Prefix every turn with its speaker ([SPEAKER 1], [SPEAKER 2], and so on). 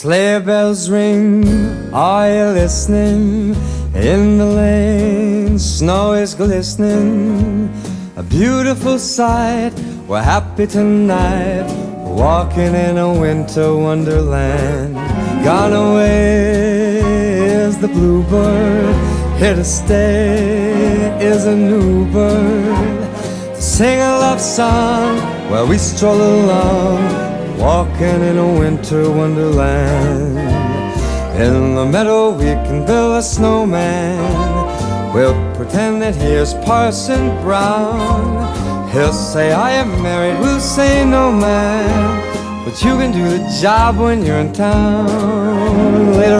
[SPEAKER 1] Sleigh bells ring, are you listening? In the lane, snow is glistening. A beautiful sight, we're happy tonight, walking in a winter wonderland. Gone away is the bluebird, here to stay is a new bird. To sing a love song while we stroll along, walking in a winter wonderland. In the meadow we can build a snowman. We'll pretend that here's Parson Brown. He'll say I am married, we'll say no man, but you can do the job when you're in town. Later